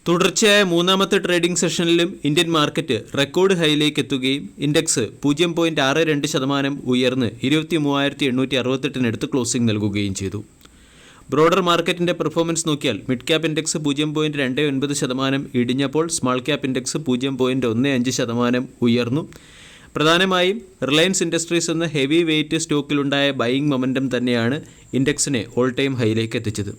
തുടർച്ചയായ മൂന്നാമത്തെ trading സെഷനിലും Indian market record ഹൈയിലേക്ക് എത്തുകയും ഇൻഡെക്സ് 0.62% ഉയർന്ന് 23,868 ക്ലോസിംഗ് നൽകുകയും ചെയ്തു. ബ്രോഡർ മാർക്കറ്റിന്റെ പെർഫോമൻസ് നോക്കിയാൽ മിഡ് ക്യാപ് ഇൻഡെക്സ് 0.29% ഇടിഞ്ഞപ്പോൾ സ്മാൾ ക്യാപ് ഇൻഡെക്സ് 0.15% ഉയർന്നു. പ്രധാനമായും റിലയൻസ് ഇൻഡസ്ട്രീസ് എന്ന ഹെവി വെയ്റ്റ് സ്റ്റോക്കിലുണ്ടായ ബൈയിങ് മൊമെൻറ്റം തന്നെയാണ് ഇൻഡെക്സിനെ ഓൾ ടൈം ഹൈയിലേക്ക് എത്തിച്ചത്.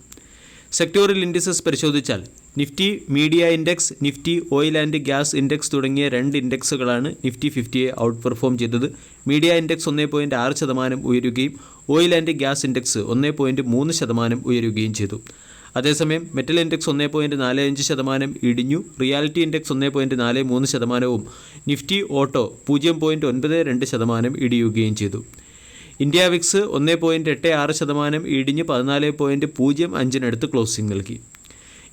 സെക്ടോറിയൽ ഇൻഡിസസ് പരിശോധിച്ചാൽ Nifty media index, Nifty oil and gas index തുടങ്ങിയ 2 ഇൻഡെക്സുകളാണ് നിഫ്റ്റി 50യെ ഔട്ട് പെർഫോം ചെയ്തത്. മീഡിയ ഇൻഡെക്സ് 1.6% ഉയരുകയും ഓയിൽ ആൻഡ് ഗ്യാസ് ഇൻഡെക്സ് 1.3% ഉയരുകയും ചെയ്തു. അതേസമയം മെറ്റൽ ഇൻഡെക്സ് 1.45% ഇടിഞ്ഞു. റിയാലിറ്റി ഇൻഡെക്സ് 1.43%, നിഫ്റ്റി ഓട്ടോ 0.92% ഇടിയുകയും ചെയ്തു. ഇന്ത്യ വിക്സ് 1.86% ഇടിഞ്ഞ് 14.05 ക്ലോസിംഗ് നൽകി.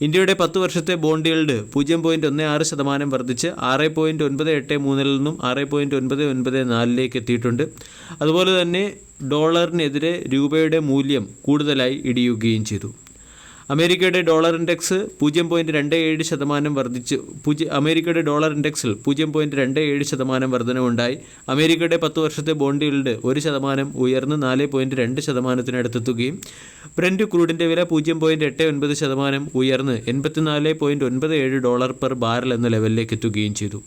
ഇന്ത്യയുടെ 10 വർഷത്തെ ബോണ്ട് യീൽഡ് 0.16% വർദ്ധിച്ച് 6.983 നിന്നും 6.994 എത്തിയിട്ടുണ്ട്. അതുപോലെ തന്നെ ഡോളറിനെതിരെ രൂപയുടെ മൂല്യം കൂടുതലായി ഇടിയുകയും ചെയ്തു. അമേരിക്കയുടെ ഡോളർ ഇൻഡെക്സ് 0.27% വർദ്ധിച്ച് അമേരിക്കയുടെ ഡോളർ ഇൻഡെക്സിൽ 0.27% വർധനവുണ്ടായി. അമേരിക്കയുടെ 10 വർഷത്തെ ബോണ്ട് യീൽഡ് 1% ഉയർന്ന് 4.2%-അടുത്തെത്തുകയും ബ്രന്റ് ക്രൂഡിൻ്റെ വില 0.89% ഉയർന്ന് $84.97 പെർ ബാരൽ എന്ന ലെവലിലേക്ക് എത്തുകയും ചെയ്തു.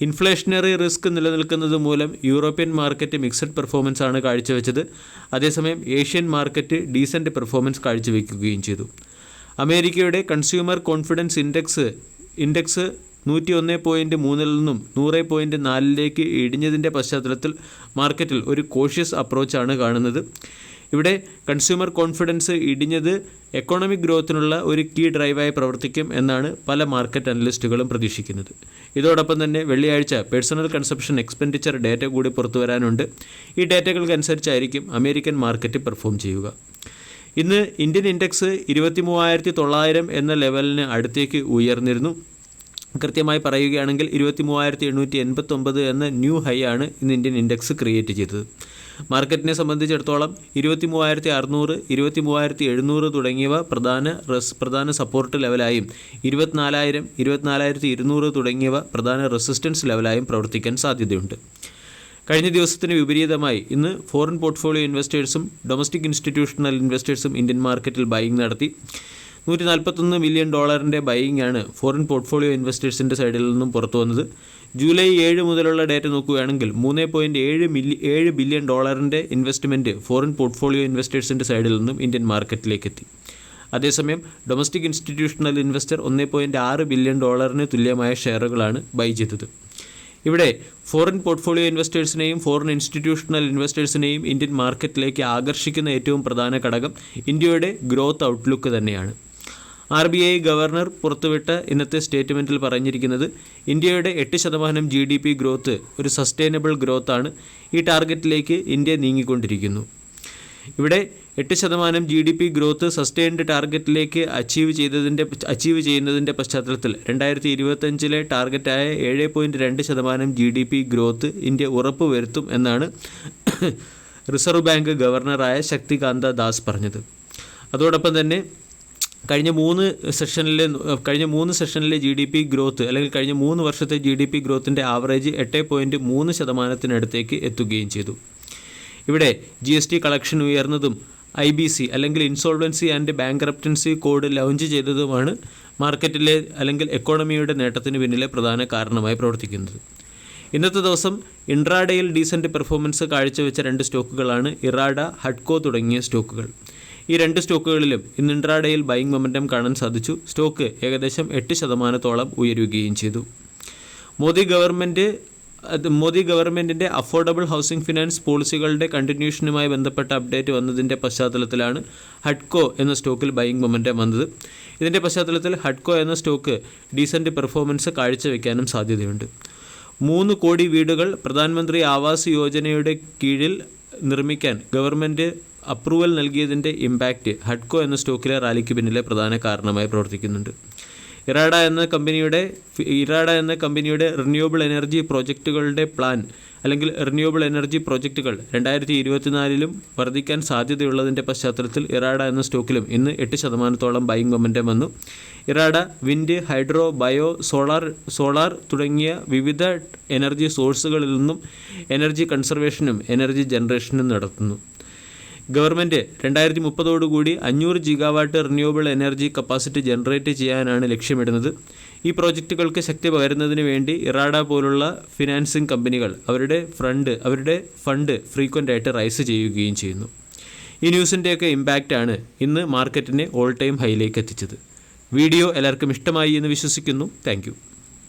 ഇൻഫ്ലേഷണറി റിസ്ക് നിലനിൽക്കുന്നത് മൂലം യൂറോപ്യൻ മാർക്കറ്റ് മിക്സഡ് പെർഫോമൻസ് ആണ് കാഴ്ചവെച്ചത്. അതേസമയം ഏഷ്യൻ മാർക്കറ്റ് ഡീസൻറ്റ് പെർഫോമൻസ് കാഴ്ചവെക്കുകയും ചെയ്തു. അമേരിക്കയുടെ കൺസ്യൂമർ കോൺഫിഡൻസ് ഇൻഡെക്സ് 101.3 നിന്നും 100.4 ഇടിഞ്ഞതിൻ്റെ പശ്ചാത്തലത്തിൽ മാർക്കറ്റിൽ ഒരു കോഷ്യസ് അപ്രോച്ചാണ് കാണുന്നത്. ഇവിടെ കൺസ്യൂമർ കോൺഫിഡൻസ് ഇടിഞ്ഞത് എക്കോണമിക് ഗ്രോത്തിനുള്ള ഒരു കീ ഡ്രൈവായി പ്രവർത്തിക്കും എന്നാണ് പല മാർക്കറ്റ് അനലിസ്റ്റുകളും പ്രതീക്ഷിക്കുന്നത്. ഇതോടൊപ്പം തന്നെ വെള്ളിയാഴ്ച പേഴ്സണൽ കൺസപ്ഷൻ എക്സ്പെൻഡിച്ചർ ഡേറ്റ കൂടി പുറത്തു വരാനുണ്ട്. ഈ ഡേറ്റകൾക്കനുസരിച്ചായിരിക്കും അമേരിക്കൻ മാർക്കറ്റ് പെർഫോം ചെയ്യുക. ഇന്ന് ഇന്ത്യൻ ഇൻഡെക്സ് 23,900 എന്ന ലെവലിന് അടുത്തേക്ക് ഉയർന്നിരുന്നു. കൃത്യമായി പറയുകയാണെങ്കിൽ 23,889 എന്ന ന്യൂ ഹൈ ആണ് ഇന്ന് ഇന്ത്യൻ ഇൻഡെക്സ് ക്രിയേറ്റ് ചെയ്തത്. മാർക്കറ്റിനെ സംബന്ധിച്ചിടത്തോളം 23,600, 23,700 തുടങ്ങിയവ പ്രധാന സപ്പോർട്ട് ലെവലായും 24,000, 24,200 തുടങ്ങിയവ പ്രധാന റെസിസ്റ്റൻസ് ലെവലായും പ്രവർത്തിക്കാൻ സാധ്യതയുണ്ട്. കഴിഞ്ഞ ദിവസത്തിന് വിപരീതമായി ഇന്ന് ഫോറിൻ പോർട്ട്ഫോളിയോ ഇൻവെസ്റ്റേഴ്സും ഡൊമസ്റ്റിക് ഇൻസ്റ്റിറ്റ്യൂഷണൽ ഇൻവെസ്റ്റേഴ്സും ഇന്ത്യൻ മാർക്കറ്റിൽ ബൈയിങ് നടത്തി. $141 മില്യൺ ബൈയിങ് ആണ് ഫോറിൻ പോർട്ട്ഫോളിയോ ഇൻവെസ്റ്റേഴ്സിൻ്റെ സൈഡിൽ നിന്നും പുറത്തു വന്നത്. ജൂലൈ 7 മുതലുള്ള ഡേറ്റ നോക്കുകയാണെങ്കിൽ $3.7 ബില്യൺ ഇൻവെസ്റ്റ്മെൻറ്റ് ഫോറിൻ പോർട്ട്ഫോളിയോ ഇൻവെസ്റ്റേഴ്സിൻ്റെ സൈഡിൽ നിന്നും ഇന്ത്യൻ മാർക്കറ്റിലേക്ക് എത്തി. അതേസമയം ഡൊമസ്റ്റിക് ഇൻസ്റ്റിറ്റ്യൂഷണൽ ഇൻവെസ്റ്റർ $1.6 ബില്യൺ തുല്യമായ ഷെയറുകളാണ് ബൈ ചെയ്തത്. ഇവിടെ ഫോറിൻ പോർട്ട്ഫോളിയോ ഇൻവെസ്റ്റേഴ്സിനെയും ഫോറിൻ ഇൻസ്റ്റിറ്റ്യൂഷണൽ ഇൻവെസ്റ്റേഴ്സിനെയും ഇന്ത്യൻ മാർക്കറ്റിലേക്ക് ആകർഷിക്കുന്ന ഏറ്റവും പ്രധാന ഘടകം ഇന്ത്യയുടെ ഗ്രോത്ത് ഔട്ട്ലുക്ക് തന്നെയാണ്. RBI ഗവർണർ പുറത്തുവിട്ട ഇന്നത്തെ സ്റ്റേറ്റ്മെൻറ്റിൽ പറഞ്ഞിരിക്കുന്നത് ഇന്ത്യയുടെ 8% GDP ഗ്രോത്ത് ഒരു സസ്റ്റൈനബിൾ ഗ്രോത്താണ്. ഈ ടാർഗറ്റിലേക്ക് ഇന്ത്യ നീങ്ങിക്കൊണ്ടിരിക്കുന്നു. ഇവിടെ 8% GDP ഗ്രോത്ത് സസ്റ്റൈൻഡ് ടാർഗറ്റിലേക്ക് അച്ചീവ് ചെയ്യുന്നതിൻ്റെ പശ്ചാത്തലത്തിൽ 2025 ടാർഗറ്റായ 7.2% GDP ഗ്രോത്ത് ഇന്ത്യ ഉറപ്പുവരുത്തും എന്നാണ് റിസർവ് ബാങ്ക് ഗവർണറായ ശക്തികാന്ത ദാസ് പറഞ്ഞത്. അതോടൊപ്പം തന്നെ കഴിഞ്ഞ 3 സെഷനിലെ GDP ഗ്രോത്ത് അല്ലെങ്കിൽ കഴിഞ്ഞ 3 വർഷത്തെ GDP ഗ്രോത്തിൻ്റെ ആവറേജ് 8.3%-അടുത്തേക്ക് എത്തുകയും ചെയ്തു. ഇവിടെ GST കളക്ഷൻ ഉയർന്നതും IBC അല്ലെങ്കിൽ ഇൻസോൾവൻസി ആൻഡ് ബാങ്ക്രപ്റ്റൻസി കോഡ് ലോഞ്ച് ചെയ്തതുമാണ് മാർക്കറ്റിലെ അല്ലെങ്കിൽ എക്കോണമിയുടെ നേട്ടത്തിന് പിന്നിലെ പ്രധാന കാരണമായി പ്രവർത്തിക്കുന്നത്. ഇന്നത്തെ ദിവസം ഇൻട്രാഡേയിൽ ഡീസൻറ്റ് പെർഫോമൻസ് കാഴ്ചവെച്ച 2 സ്റ്റോക്കുകളാണ് ഇറാഡ, ഹഡ്കോ തുടങ്ങിയ സ്റ്റോക്കുകൾ. ഈ 2 സ്റ്റോക്കുകളിലും ഇന്ന് ഇൻട്രാഡേയിൽ ബൈയിങ് മൊമെൻറ്റം കാണാൻ സാധിച്ചു. സ്റ്റോക്ക് ഏകദേശം 8% ഉയരുകയും ചെയ്തു. മോദി ഗവൺമെൻറ്റിൻ്റെ അഫോർഡബിൾ ഹൗസിംഗ് ഫിനാൻസ് പോളിസികളുടെ കണ്ടിന്യൂഷനുമായി ബന്ധപ്പെട്ട അപ്ഡേറ്റ് വന്നതിൻ്റെ പശ്ചാത്തലത്തിലാണ് ഹഡ്കോ എന്ന സ്റ്റോക്കിൽ ബൈയിങ് മൊമെൻറ്റം വന്നത്. ഇതിൻ്റെ പശ്ചാത്തലത്തിൽ ഹഡ്കോ എന്ന സ്റ്റോക്ക് ഡീസൻറ്റ് പെർഫോമൻസ് കാഴ്ചവെക്കാനും സാധ്യതയുണ്ട്. 3 കോടി വീടുകൾ പ്രധാനമന്ത്രി ആവാസ് യോജനയുടെ കീഴിൽ നിർമ്മിക്കാൻ ഗവൺമെൻറ് അപ്രൂവൽ നൽകിയതിൻ്റെ ഇമ്പാക്റ്റ് ഹഡ്കോ എന്ന സ്റ്റോക്കിലെ റാലിക്ക് പിന്നിലെ പ്രധാന കാരണമായി പ്രവർത്തിക്കുന്നുണ്ട്. ഇറാഡ എന്ന കമ്പനിയുടെ റിന്യൂവബിൾ എനർജി പ്രോജക്റ്റുകളുടെ പ്ലാൻ അല്ലെങ്കിൽ റിന്യൂവബിൾ എനർജി പ്രോജക്റ്റുകൾ 2024 വർദ്ധിക്കാൻ സാധ്യതയുള്ളതിൻ്റെ പശ്ചാത്തലത്തിൽ ഇറാഡ എന്ന സ്റ്റോക്കിലും ഇന്ന് 8% ബൈയിങ് മൊമെൻറ്റം വന്നു. IREDA wind, hydro, bio, solar തുടങ്ങിയ വിവിധ എനർജി സോഴ്സുകളിൽ നിന്നും എനർജി കൺസർവേഷനും എനർജി ജനറേഷനും നടത്തുന്നു. Government 2030 500 gigawatt renewable energy capacity generate ചെയ്യാനാണ് ലക്ഷ്യമിടുന്നത്. ഈ പ്രോജക്റ്റുകൾക്ക് ശക്തി പകരുന്നതിന് വേണ്ടി ഇറാഡ പോലുള്ള ഫിനാൻസിംഗ് കമ്പനികൾ അവരുടെ ഫണ്ട് ഫ്രീക്വൻ്റ് ആയിട്ട് റൈസ് ചെയ്യുകയും ചെയ്യുന്നു. ഈ ന്യൂസിൻ്റെയൊക്കെ ഇമ്പാക്റ്റാണ് ഇന്ന് മാർക്കറ്റിനെ ഓൾ ടൈം ഹൈയിലേക്ക് എത്തിച്ചത്. വീഡിയോ എല്ലാവർക്കും ഇഷ്ടമായി എന്ന് വിശ്വസിക്കുന്നു. താങ്ക്